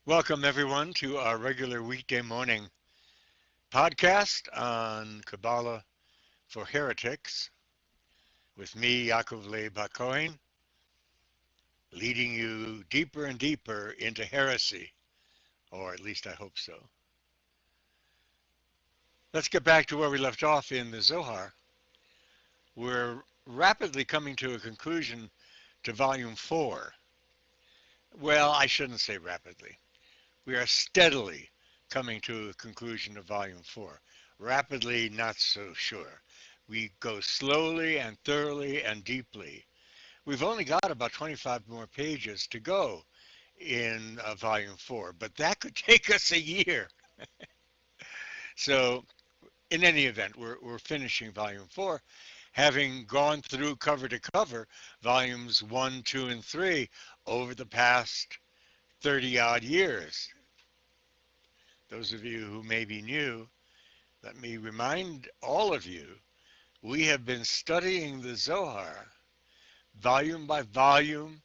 Welcome, everyone, to our regular weekday morning podcast on Kabbalah for Heretics with me, Yakov Leib HaKohain, leading you deeper and deeper into heresy, or at least I hope so. Let's get back to where we left off in the Zohar. We're rapidly coming to a conclusion to Volume 4. Well, I shouldn't say rapidly. We are steadily coming to a conclusion of Volume 4. Rapidly, not so sure. We go slowly and thoroughly and deeply. We've only got about 25 more pages to go in Volume 4, but that could take us a year. So, in any event, we're finishing Volume 4, having gone through cover to cover Volumes 1, 2, and 3 over the past 30-odd years. Those of you who may be new, let me remind all of you, we have been studying the Zohar, volume by volume,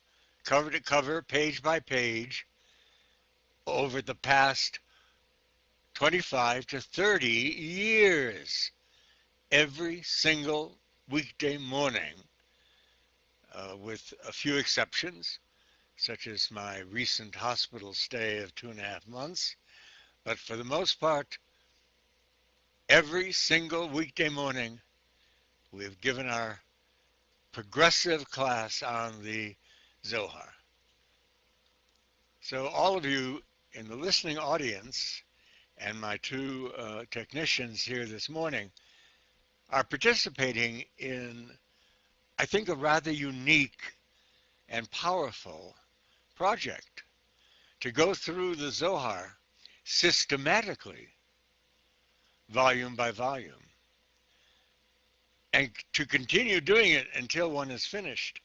cover to cover, page by page, over the past 25 to 30 years, every single weekday morning, with a few exceptions, such as my recent hospital stay of 2.5 months. But for the most part, every single weekday morning, we've given our progressive class on the Zohar. So all of you in the listening audience and my two technicians here this morning are participating in, I think, a rather unique and powerful project to go through the Zohar systematically, volume by volume, and to continue doing it until one is finished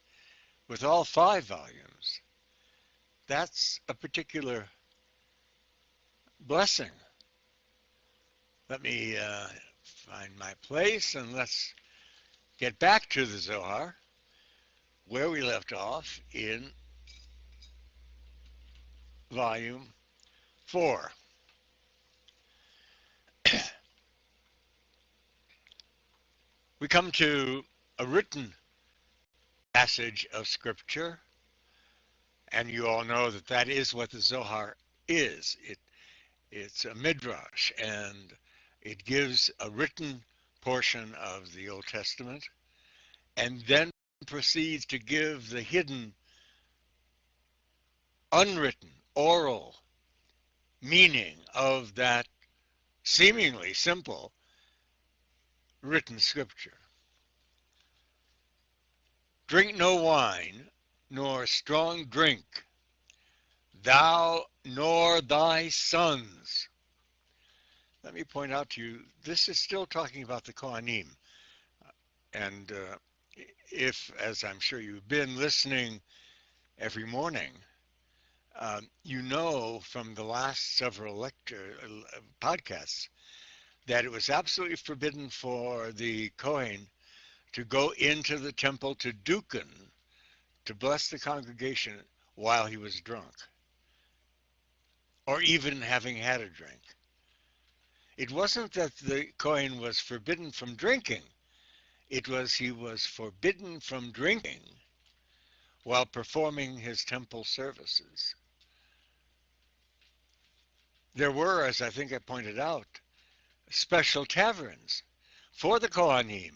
with all 5 volumes. That's a particular blessing. Let me find my place and let's get back to the Zohar, where we left off in volume 4. We come to a written passage of Scripture, and you all know that that is what the Zohar is. It's a midrash, and it gives a written portion of the Old Testament, and then proceeds to give the hidden, unwritten, oral meaning of that seemingly simple written scripture. Drink no wine, nor strong drink, thou nor thy sons. Let me point out to you, this is still talking about the Kohanim. And if, as I'm sure you've been listening every morning, you know from the last several podcasts that it was absolutely forbidden for the Kohen to go into the temple to duken, to bless the congregation while he was drunk, or even having had a drink. It wasn't that the Kohen was forbidden from drinking, it was he was forbidden from drinking while performing his temple services. There were, as I think I pointed out, special taverns for the Kohanim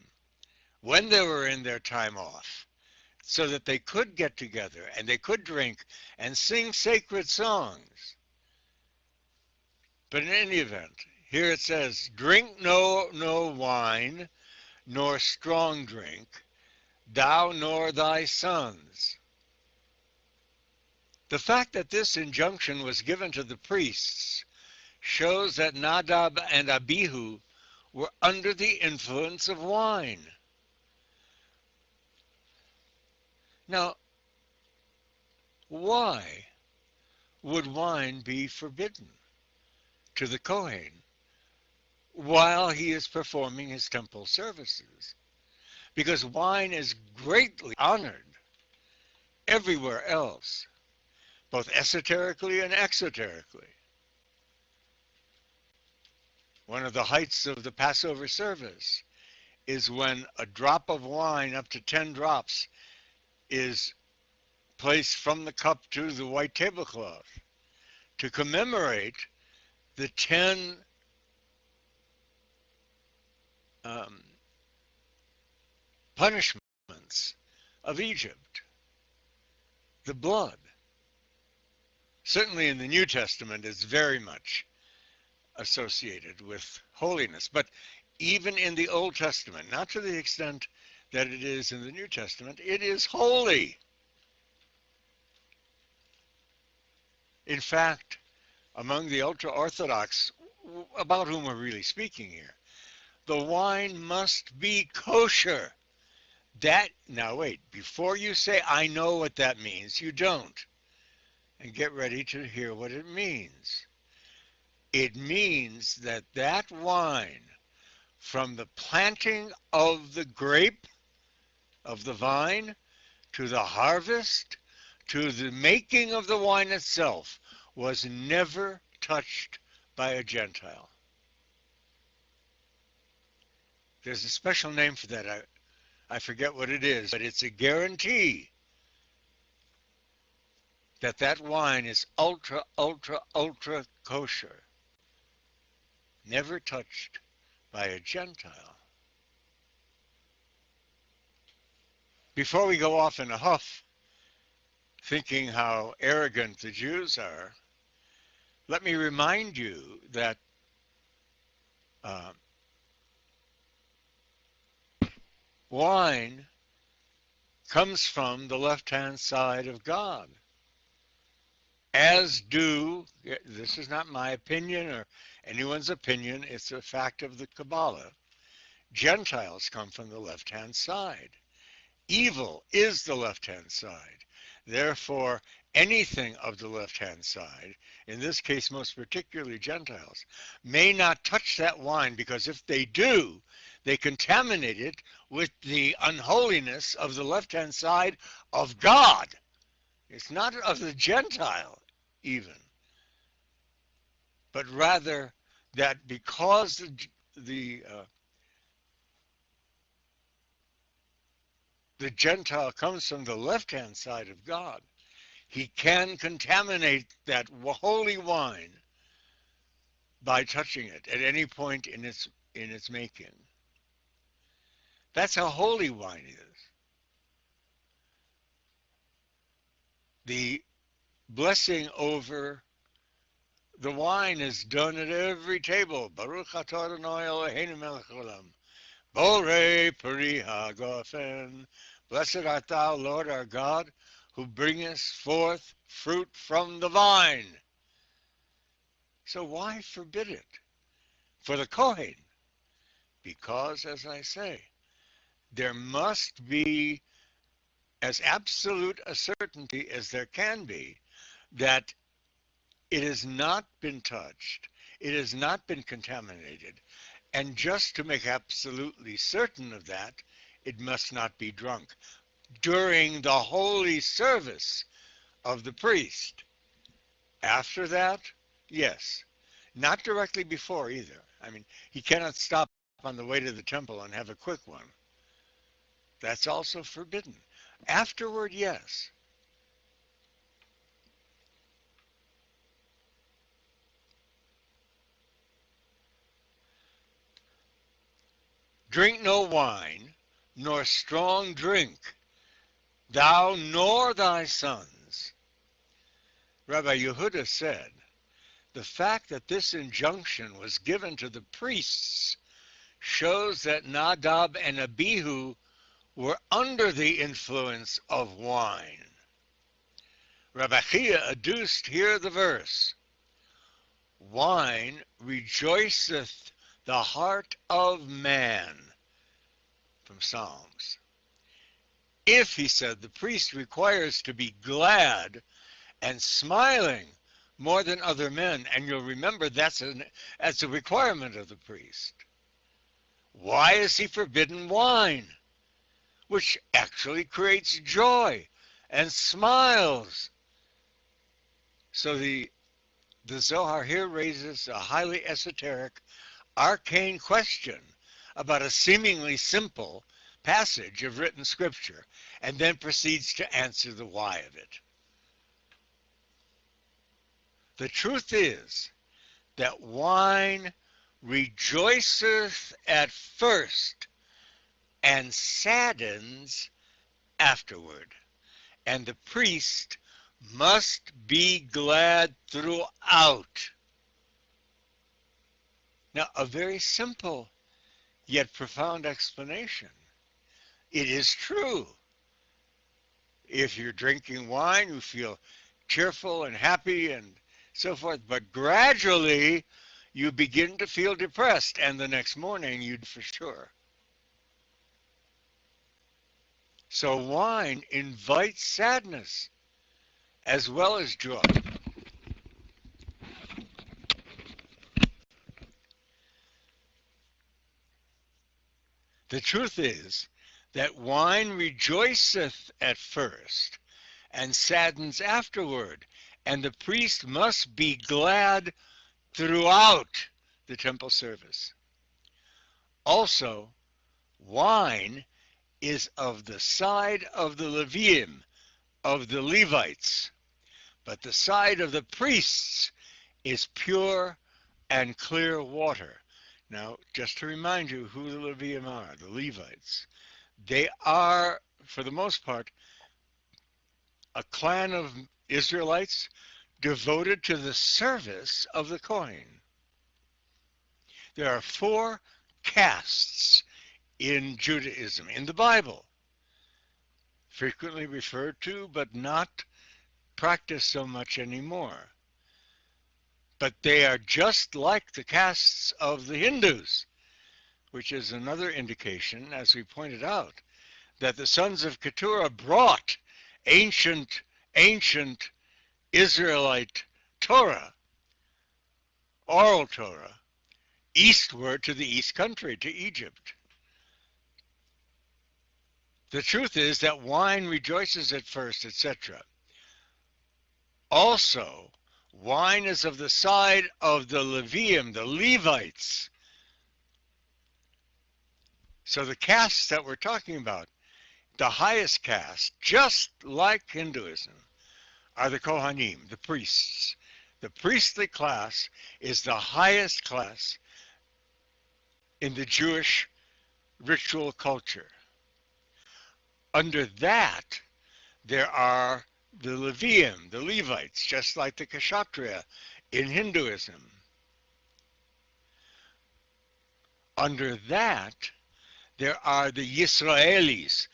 when they were in their time off, so that they could get together and they could drink and sing sacred songs. But in any event, here it says, drink no wine, nor strong drink, thou nor thy sons. The fact that this injunction was given to the priests shows that Nadab and Abihu were under the influence of wine. Now, why would wine be forbidden to the Kohen while he is performing his temple services? Because wine is greatly honored everywhere else, both esoterically and exoterically. One of the heights of the Passover service is when a drop of wine, up to 10 drops, is placed from the cup to the white tablecloth to commemorate the 10 punishments of Egypt, the blood. Certainly in the New Testament, it's very much associated with holiness. But even in the Old Testament, not to the extent that it is in the New Testament, it is holy. In fact, among the ultra-Orthodox, about whom we're really speaking here, the wine must be kosher. Now wait, before you say, I know what that means, you don't. And get ready to hear what it means. It means that that wine, from the planting of the grape, of the vine, to the harvest, to the making of the wine itself, was never touched by a Gentile. There's a special name for that. I forget what it is, but it's a guarantee that that wine is ultra, ultra, ultra kosher. Never touched by a Gentile. Before we go off in a huff, thinking how arrogant the Jews are, let me remind you that wine comes from the left-hand side of God, as do, this is not my opinion or anyone's opinion, it's a fact of the Kabbalah, Gentiles come from the left-hand side. Evil is the left-hand side. Therefore, anything of the left-hand side, in this case most particularly Gentiles, may not touch that wine, because if they do, they contaminate it with the unholiness of the left-hand side of God. It's not of the Gentile even, but rather that because the Gentile comes from the left-hand side of God, he can contaminate that holy wine by touching it at any point in its making. That's how holy wine is. The blessing over the wine is done at every table. Baruch atah Adonai Eloheinu melech haolam, borei peri hagofen. Blessed art thou, Lord our God, who bringest forth fruit from the vine. So why forbid it for the Kohen? Because, as I say, there must be as absolute a certainty as there can be that it has not been touched, it has not been contaminated, and just to make absolutely certain of that, it must not be drunk during the holy service of the priest. After that, yes. Not directly before either. I mean, he cannot stop on the way to the temple and have a quick one. That's also forbidden. Afterward, yes. Drink no wine, nor strong drink, thou nor thy sons. Rabbi Yehuda said, the fact that this injunction was given to the priests shows that Nadab and Abihu were under the influence of wine. Rabbi Chia adduced here the verse, wine rejoiceth the heart of man, from Psalms. If, he said, the priest requires to be glad and smiling more than other men, and you'll remember that's a requirement of the priest, why is he forbidden wine, which actually creates joy and smiles? So the Zohar here raises a highly esoteric, arcane question about a seemingly simple passage of written scripture, and then proceeds to answer the why of it. The truth is that wine rejoiceth at first and saddens afterward, and the priest must be glad throughout. Now, a very simple yet profound explanation. It is true. If you're drinking wine, you feel cheerful and happy and so forth, but gradually you begin to feel depressed, and the next morning you'd for sure. So wine invites sadness as well as joy. The truth is that wine rejoiceth at first and saddens afterward, and the priest must be glad throughout the temple service. Also, wine is of the side of the Levim, of the Levites, but the side of the priests is pure and clear water. Now, just to remind you who the Levim are, the Levites, they are, for the most part, a clan of Israelites devoted to the service of the HaKohain. There are 4 castes in Judaism, in the Bible, frequently referred to but not practiced so much anymore. But they are just like the castes of the Hindus, which is another indication, as we pointed out, that the sons of Keturah brought ancient Israelite Torah, oral Torah, eastward to the East Country, to Egypt. The truth is that wine rejoices at first, etc. Also, wine is of the side of the Levium, the Levites. So the castes that we're talking about, the highest caste, just like Hinduism, are the Kohanim, the priests. The priestly class is the highest class in the Jewish ritual culture. Under that, there are the Levium, the Levites, just like the Kshatriya in Hinduism. Under that, there are the Yisraelis,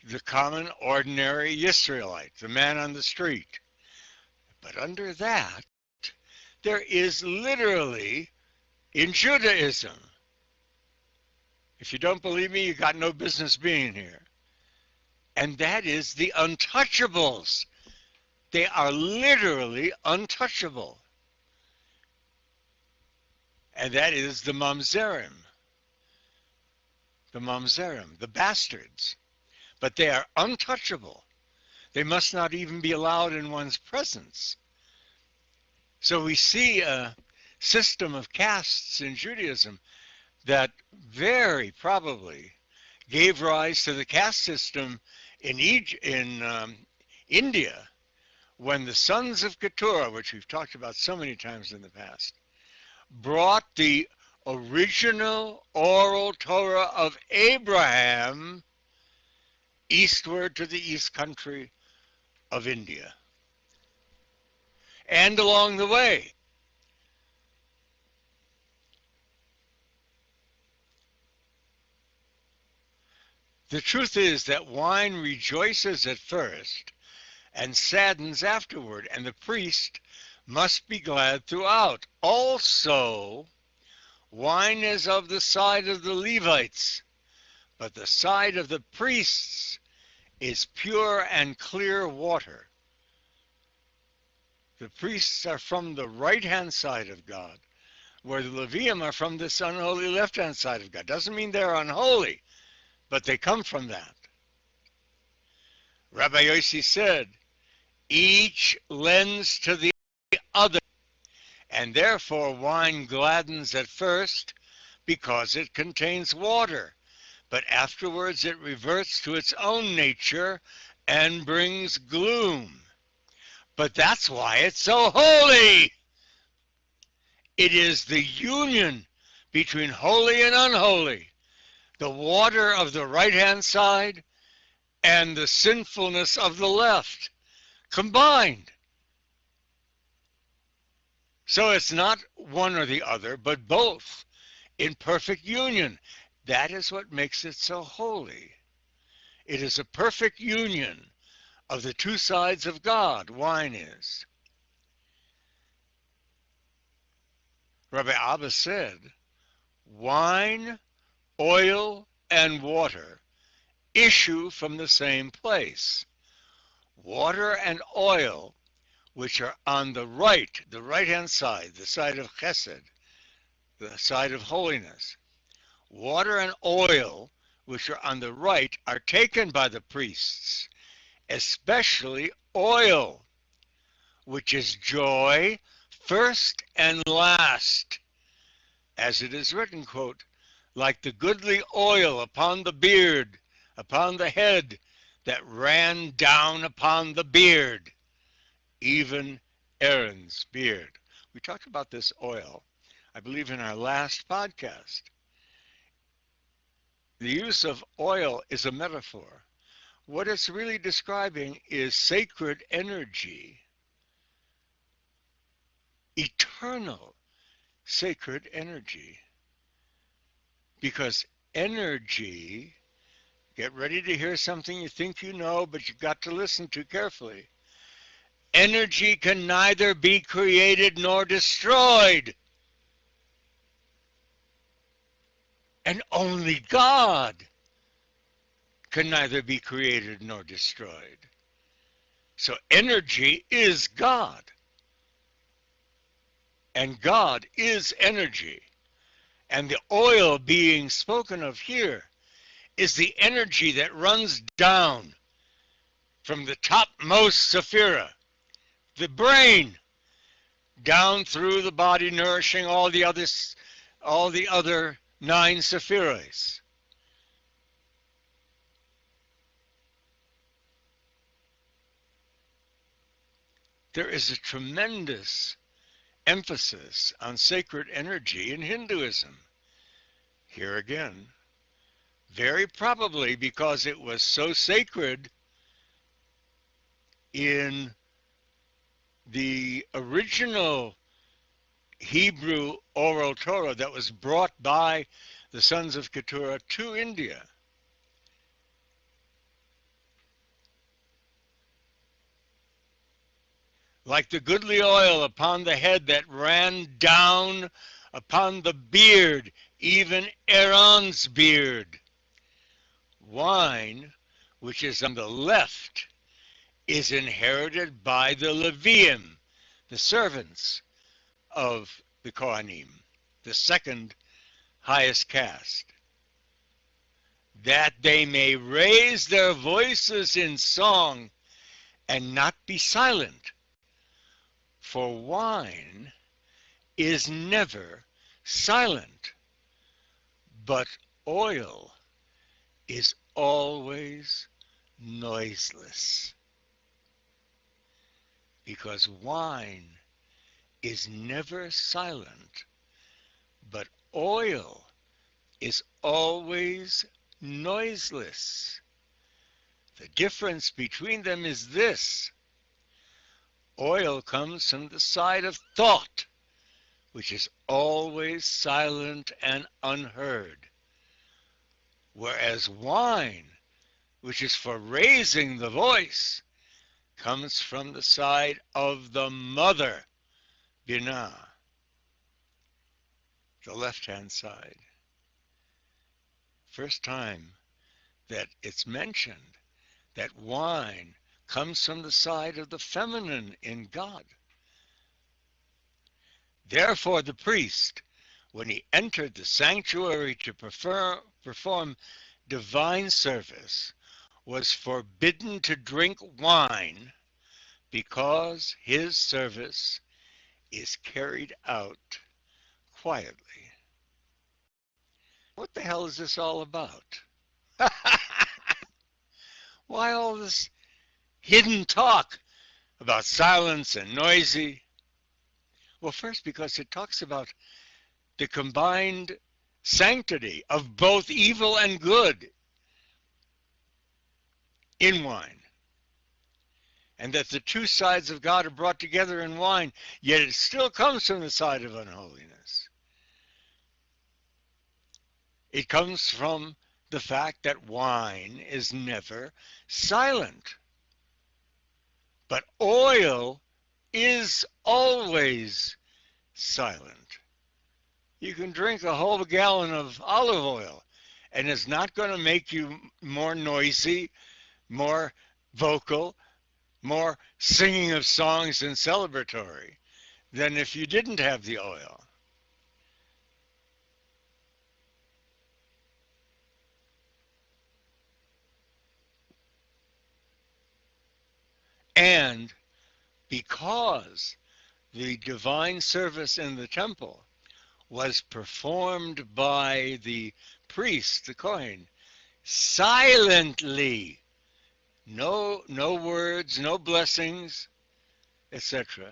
the common, ordinary Israelite, the man on the street. But under that, there is literally, in Judaism, if you don't believe me, you got no business being here, and that is the untouchables. They are literally untouchable. And that is the mamzerim, the bastards. But they are untouchable. They must not even be allowed in one's presence. So we see a system of castes in Judaism that very probably gave rise to the caste system in India, when the sons of Keturah, which we've talked about so many times in the past, brought the original oral Torah of Abraham eastward to the East Country of India. And along the way, the truth is that wine rejoices at first and saddens afterward, and the priest must be glad throughout. Also, wine is of the side of the Levites, but the side of the priests is pure and clear water. The priests are from the right-hand side of God, where the Levium are from this unholy left-hand side of God. Doesn't mean they're unholy, but they come from that. Rabbi Yossi said, each lends to the and therefore wine gladdens at first because it contains water, but afterwards it reverts to its own nature and brings gloom. But that's why it's so holy. It is the union between holy and unholy, the water of the right-hand side and the sinfulness of the left combined. So it's not one or the other, but both in perfect union. That is what makes it so holy. It is a perfect union of the two sides of God, wine is. Rabbi Abba said, wine, oil, and water issue from the same place. Water and oil, which are on the right-hand side, the side of chesed, the side of holiness. Water and oil, which are on the right, are taken by the priests, especially oil, which is joy, first and last. As it is written, quote, like the goodly oil upon the beard, upon the head, that ran down upon the beard, even Aaron's beard. We talked about this oil, I believe, in our last podcast. The use of oil is a metaphor. What it's really describing is sacred energy, eternal sacred energy. Because energy, get ready to hear something you think you know, but you've got to listen to carefully. Energy can neither be created nor destroyed. And only God can neither be created nor destroyed. So energy is God. And God is energy. And the oil being spoken of here is the energy that runs down from the topmost sephira, the brain, down through the body, nourishing all the other 9 sephiras. There is a tremendous emphasis on sacred energy in Hinduism. Here again, very probably because it was so sacred in the original Hebrew oral Torah that was brought by the sons of Keturah to India. Like the goodly oil upon the head that ran down upon the beard, even Aaron's beard. Wine, which is on the left, is inherited by the Leviim, the servants of the Kohanim, the second highest caste, that they may raise their voices in song and not be silent. For wine is never silent, but oil is always noiseless. Because wine is never silent, but oil is always noiseless. The difference between them is this. Oil comes from the side of thought, which is always silent and unheard. Whereas wine, which is for raising the voice, comes from the side of the mother, Binah, the left-hand side. First time that it's mentioned that wine comes from the side of the feminine in God. Therefore the priest, when he entered the sanctuary to perform divine service, was forbidden to drink wine, because his service is carried out quietly. What the hell is this all about? Why all this hidden talk about silence and noisy? Well, first, because it talks about the combined sanctity of both evil and good in wine, and that the two sides of God are brought together in wine, yet it still comes from the side of unholiness. It comes from the fact that wine is never silent, but oil is always silent. You can drink a whole gallon of olive oil, and it's not going to make you more noisy, more vocal, more singing of songs and celebratory than if you didn't have the oil. And because the divine service in the temple was performed by the priest, the Kohen, silently, no words, no blessings, etc.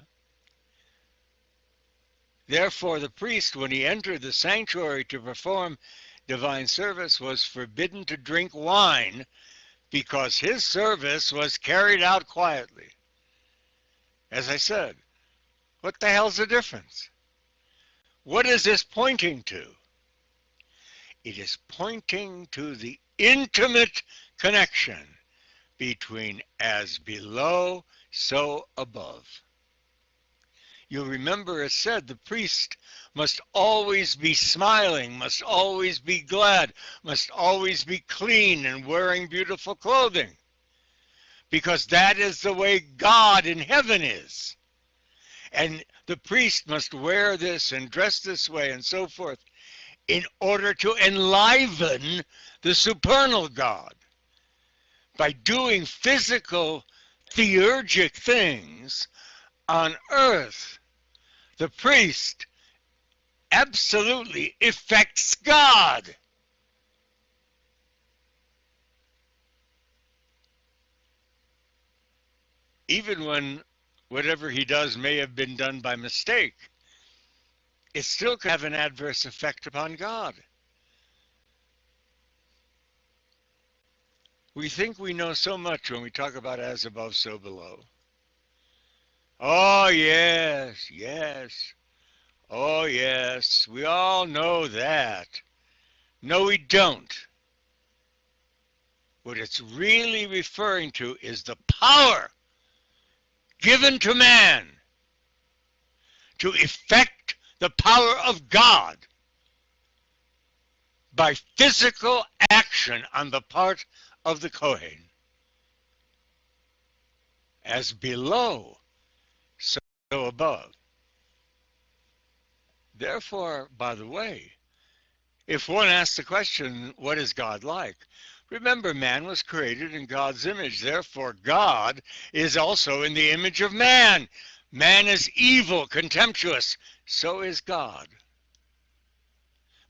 Therefore, the priest, when he entered the sanctuary to perform divine service, was forbidden to drink wine because his service was carried out quietly. As I said, what the hell's the difference? What is this pointing to? It is pointing to the intimate connection between as below, so above. You'll remember it said the priest must always be smiling, must always be glad, must always be clean and wearing beautiful clothing, because that is the way God in heaven is. And the priest must wear this and dress this way and so forth in order to enliven the supernal God. By doing physical, theurgic things on earth, the priest absolutely affects God. Even when whatever he does may have been done by mistake, it still can have an adverse effect upon God. We think we know so much when we talk about as above, so below. Oh, yes, yes. Oh, yes. We all know that. No, we don't. What it's really referring to is the power given to man to effect the power of God by physical action on the part of the Kohen. As below, so above. Therefore, by the way, if one asks the question, what is God like? Remember, man was created in God's image. Therefore, God is also in the image of man. Man is evil, contemptuous. So is God.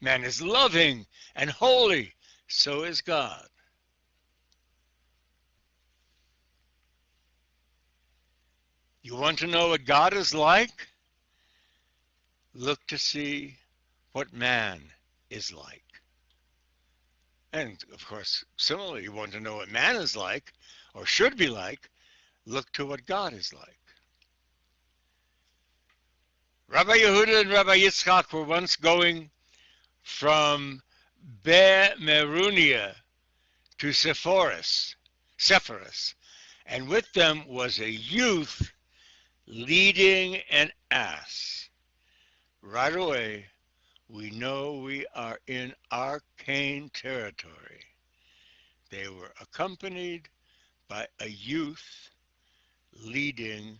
Man is loving and holy. So is God. You want to know what God is like? Look to see what man is like. And, of course, similarly, you want to know what man is like, or should be like, look to what God is like. Rabbi Yehuda and Rabbi Yitzchak were once going from Merunia to Sepphoris, and with them was a youth leading an ass. Right away, we know we are in arcane territory. They were accompanied by a youth leading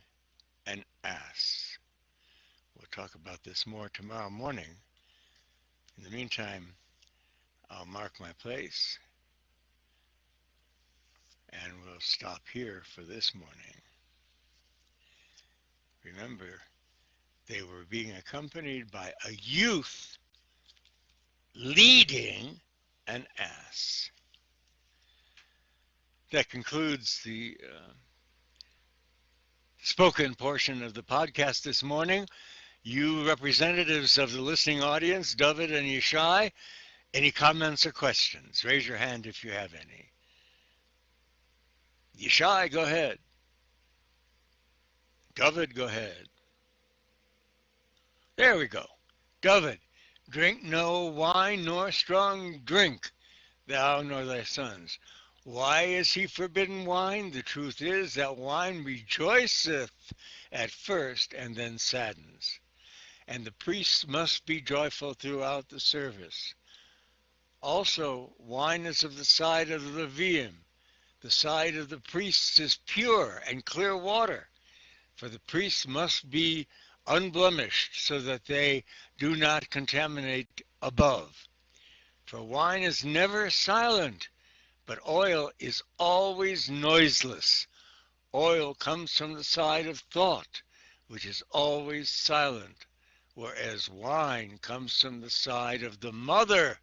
an ass. We'll talk about this more tomorrow morning. In the meantime, I'll mark my place and we'll stop here for this morning. Remember, They were being accompanied by a youth leading an ass. That concludes the spoken portion of the podcast this morning. You representatives of the listening audience, David and Yishai, any comments or questions? Raise your hand if you have any. Yishai, go ahead. David, go ahead. There we go. David, drink no wine nor strong drink, thou nor thy sons. Why is he forbidden wine? The truth is that wine rejoiceth at first and then saddens. And the priests must be joyful throughout the service. Also, wine is of the side of the Leviim. The side of the priests is pure and clear water, for the priests must be unblemished so that they do not contaminate above. For wine is never silent, but oil is always noiseless. Oil comes from the side of thought, which is always silent, whereas wine comes from the side of the mother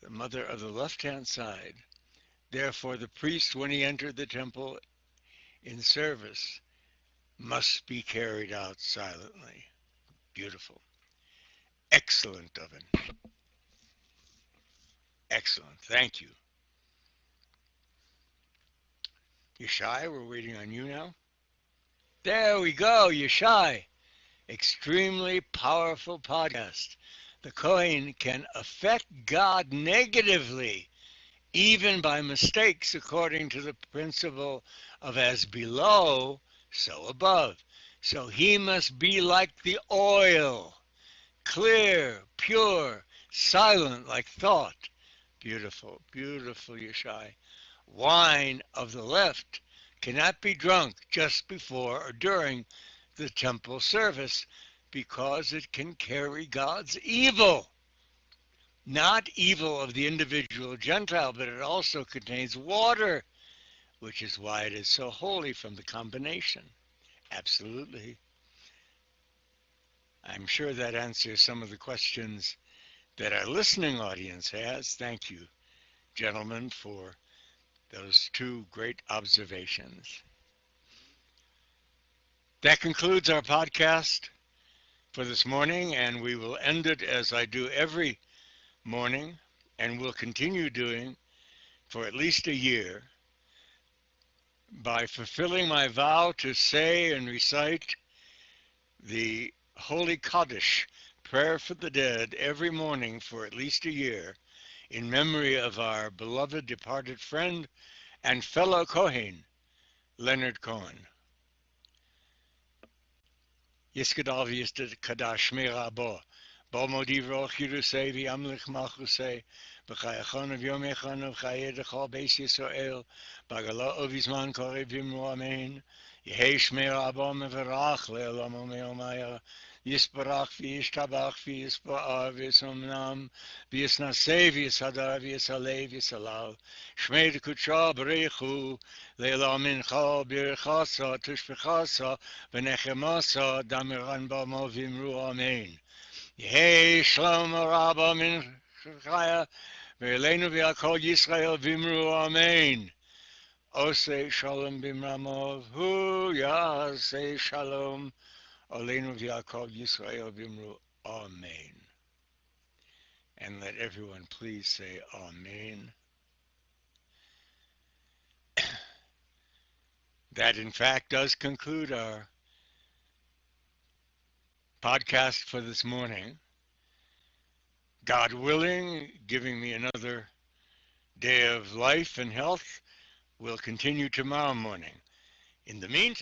of the left-hand side. Therefore, the priest, when he entered the temple in service, must be carried out silently. Beautiful. Excellent, Oven. Excellent. Thank you. Yeshai, we're waiting on you now. There we go, Yeshai. Extremely powerful podcast. The Kohen can affect God negatively, even by mistakes, according to the principle of as below, so above. So he must be like the oil, clear, pure, silent like thought. Beautiful, beautiful, Yeshai. Wine of the left cannot be drunk just before or during the temple service because it can carry God's evil. Not evil of the individual Gentile, but it also contains water, which is why it is so holy from the combination. Absolutely. I'm sure that answers some of the questions that our listening audience has. Thank you, gentlemen, for those two great observations. That concludes our podcast for this morning, and we will end it as I do every morning, and will continue doing for at least a year, by fulfilling my vow to say and recite the Holy Kaddish, prayer for the dead, every morning for at least a year, in memory of our beloved departed friend and fellow Kohen, Leonard Cohen. Yiskadav Yistad Kadash Mirabo, Bomodi Roch Yerusei V'Amlich Malchusei, B'chayachon of Yom Echon of Chayed Echol Beis Yisrael, Bagala Ovizman Kore Vimru Amen, Yehei Shmei Rabo Mevarach Le'olam Omeomaya, Yisbarach V'Yishtabach V'Yisba'ar V'Yisomnam, V'Yisnasei V'Yishadar V'Yisalei V'Yisalal, Shmei D'Kutsha B'Reichu, Le'olam Mincha B'Yirchasa Tushbechasa V'Nechemasa Damiran B'Amo Vimru Amen. Yehei Shalom Rabba Min Chaya Ve'Eleinu V'Yakol Yisrael Vimru Amen. Osei Shalom Bimramov Hu Yasei Shalom Aleinu V'Yakol Yisrael Vimru Amen. And let everyone please say Amen. That in fact does conclude our podcast for this morning. God willing, giving me another day of life and health, will continue tomorrow morning. In the meantime,